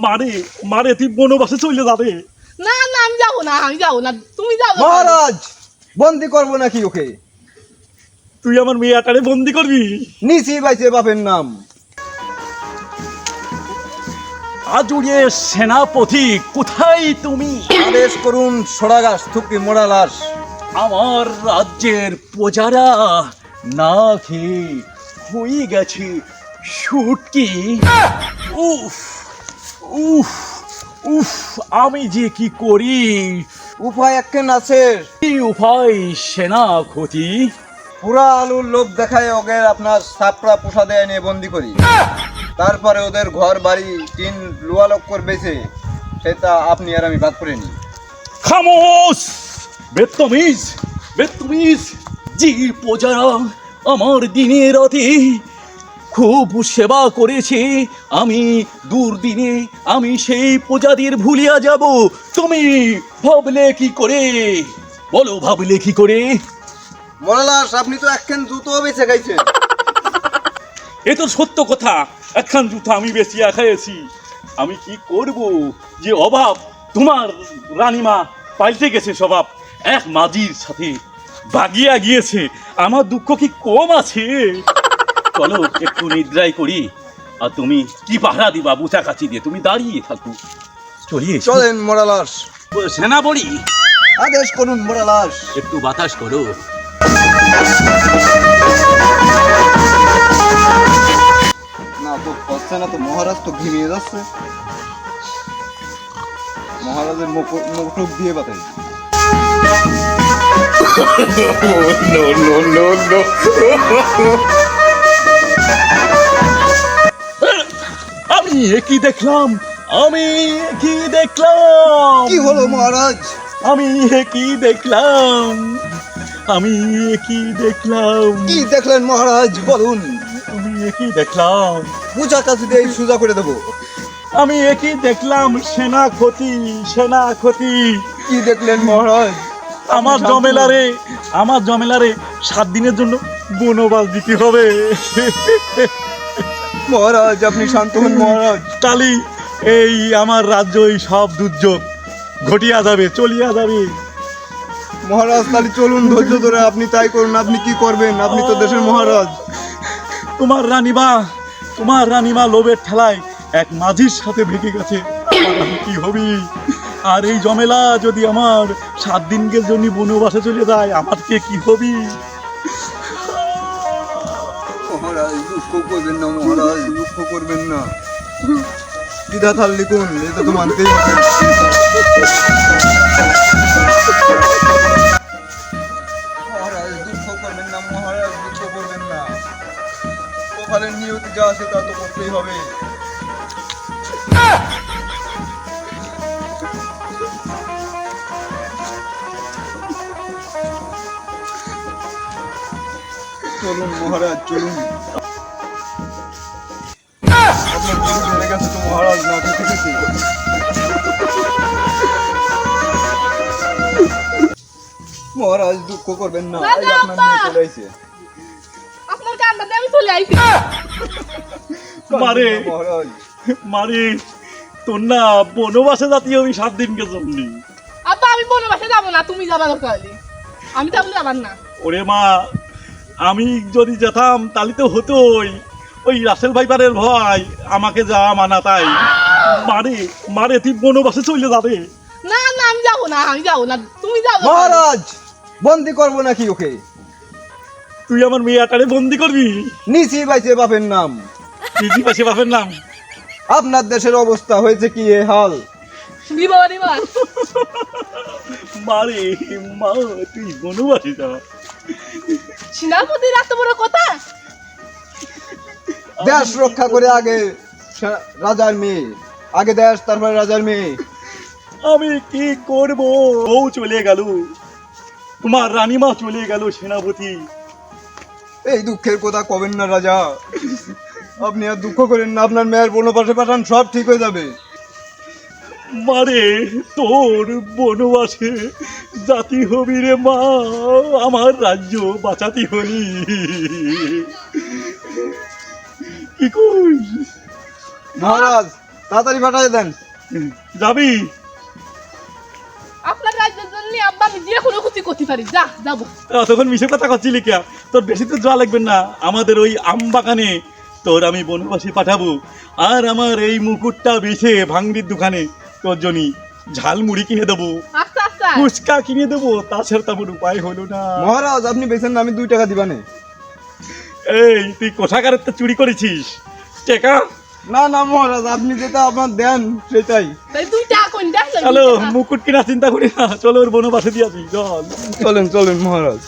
মারে মারে তুই বনবাসে চলে যাবে। না না আমি যাবো না, আমি যাবো না, তুমি যাও। মহারাজ বন্দি করবো নাকি ওকে? তুই আমার মেয়েটারে বন্দি করবি? নিচি বাইছে বাপের নাম। আজুড়ে সেনাপতি কোথায় তুমি? আদেশ করুন সরাগাছ থুকি মোড়া লাশ। আমার রাজ্যের প্রজারা না খেয়ে হয়ে গেছে শুটকি। উফ উফ উফ, আমি যে কি করি? উপায় একখান আছে। কি উপায় সেনাপতি? পুরা আলুর লোভ দেখায় ওদের আপনার সাপড়া পোষাদে এনে বন্দি করি, তারপরে ওদের ঘর বাড়ি টিন লুয়ালক করবেছে, সেটা আপনি আর আমি বাদ করে নি। খামোশ! বেত্তমিজ বেত্তমিজ! যে প্রজারা আমার দিনে রাতে খুব সেবা করেছে, আমি দুর্দিনে আমি সেই প্রজাদের ভুলিয়া যাব। তুমি ভাবলে কি করে? বলো ভাবলে কি করে? মোড়া লাশ আপনি তো একখান জুতো বেছে খাইছেন। এ তো সত্য কথা, একখান জুতা আমি বেচিয়া খাইয়েছি। আমি কি করব? যে অভাব তোমার রানীমা পাল্টে গেছে স্বভাব, এক মাঝির সাথে বাগিয়া গিয়েছে। আমার দুঃখ কি কম আছে? চলো একটু নিদ্রাই করি, আর তুমি কি পাহারা দিবা বুচা কাছি দিয়ে? তুমি দাঁড়িয়ে থাকো, চলিয়ে চলেন মোড়া লাশ। সেনাপতি আদেশ করুন মোড়া লাশ। একটু বাতাস করো। না তো হচ্ছে না তো, মহারাজ তো ঘিমিয়ে যাচ্ছে। মহারাজের মুখ দিয়ে বাতাই। আমি কি দেখলাম? আমি কি দেখলাম? কি হলো মহারাজ? আমি কি দেখলাম? আমি কি দেখলাম? কি দেখলেন মহারাজ বলুন। আমি কি দেখলাম? পূজা কাছে দিয়ে সুজা করে দেবো। আমি কি দেখলাম? সেনাপতি সেনাপতি! কি দেখলেন মহারাজ? আমার জমেলারে 7 দিনের জন্য বনবাস দিতে হবে। মহারাজ আপনি শান্ত হন মহারাজ। তালি এই আমার রাজ্য এই সব দুর্যোগ ঘটিয়া যাবে, চলিয়া যাবে। মহারাজ তাহলে চলুন, ধৈর্য ধরে আপনি তাই করুন। আপনি কি করবেন? আপনি তো দেশের মহারাজ। তোমার রানীমা লোভের ঠেলায় এক মাঝির সাথে ভেঙে গেছে। আমি কি হবি? আর এই জমেলা যদি আমার 7 দিনের জন্য বনবাসে চলে যায়, আমার কে কি হবি? মহারাজ দুঃখ করবেন না মহারাজ, দুঃখ করবেন না। দ্বিধা থাল লিখুন, এটা তো মানতেই হবে। মহারাজ দুঃখ করবেন না মহারাজ, দুঃখ করবেন না। কপালের নিয়তি যা আছে তা তো করতেই হবে। চলুন মহারাজ চলুন। আপনার কিছু জেনে গেছে তো মহারাজ, না ঠিক আছে? মহারাজ দুঃখ করবেন না, এই আপনার মেয়ে চলে আইছে। আপনার কান্দাতে আমি চলে আইছি। মারে মহারাজ মারে তোর না বনবাসে যাতে আমি 7 দিনকে জন্য। আব্বা আমি বনবাসে যাবো না, তুমি যাবা দরকার হলে। আমি তো বলে যাবার না। ওরে মা, আমি যদি যেতাম তাহলে তো হতোই। ওই রাসেল ভাইপারের ভয় আমাকে যা মানা তাই। মারে তুই বনবাসে চলে যাবে। না না আমি যাবো না, আমি যাবো না, তুমি যাও। মহারাজ বন্দি করবো নাকি ওকে? তুই আমার মেয়েটারে বন্দি করবি? নিচি বাইছে বাপের নাম। দিদি পাশে বাপের নাম। আপনার দেশের অবস্থা হয়েছে কি এ হাল? দিবা দিবা। মারে মা, তুই বনবাসে যা। সেনাপতির এত বড় কথা? দেশ রক্ষা করে আগে রাজার মেয়ে, আগে দেশ তারপরে রাজার মেয়ে। আমি কি করব? বউ চলে গেল, তোমার রানীমা চলে গেল, সেনাপতি। এই দুঃখের কথা কবেন না রাজা, আপনি আর দুঃখ করেন না। আপনার মেয়ের বনবাসে পাঠান, সব ঠিক হয়ে যাবে। মারে তোর বনবাসে জাতি হবি রে মা, আমার রাজ্য বাঁচাতি হলি। কি কই মহারাজ তাড়াতাড়ি পাঠাই দেন। যাবি? আপনার রাজ্যের জন্য আব্বা আমি যে কোনো ক্ষতি করতে পারি, যা যাবো। তখন মিশে কথা করছিলি কে? তোর বেশি তো যাওয়া লাগবে না, আমাদের ওই আম বাগানে তোর আমি বনবাসী পাঠাবো। আর আমার এই মুকুটটা বেছে ভাঙড়ির দোকানে তোর জন্য ঝালমুড়ি কিনে দেবো, আচ্ছা আচ্ছা ফুচকা কিনে দেবো। তাছাড়া তেমন উপায় হলো না। মহারাজ আপনি বেছেন না, আমি 2 টাকা দিবানে। এই তুই কোথাকার তো চুরি করেছিস টেকা? না না মহারাজ, আপনি যেটা আপনার দেন সেটাই। তাই 2 টাকা কোন দেখ চলো মুকুট কিনা চিন্তা করি না, চলো ওর বনবাসে দিয়ে আসি চল। চলেন চলেন মহারাজ।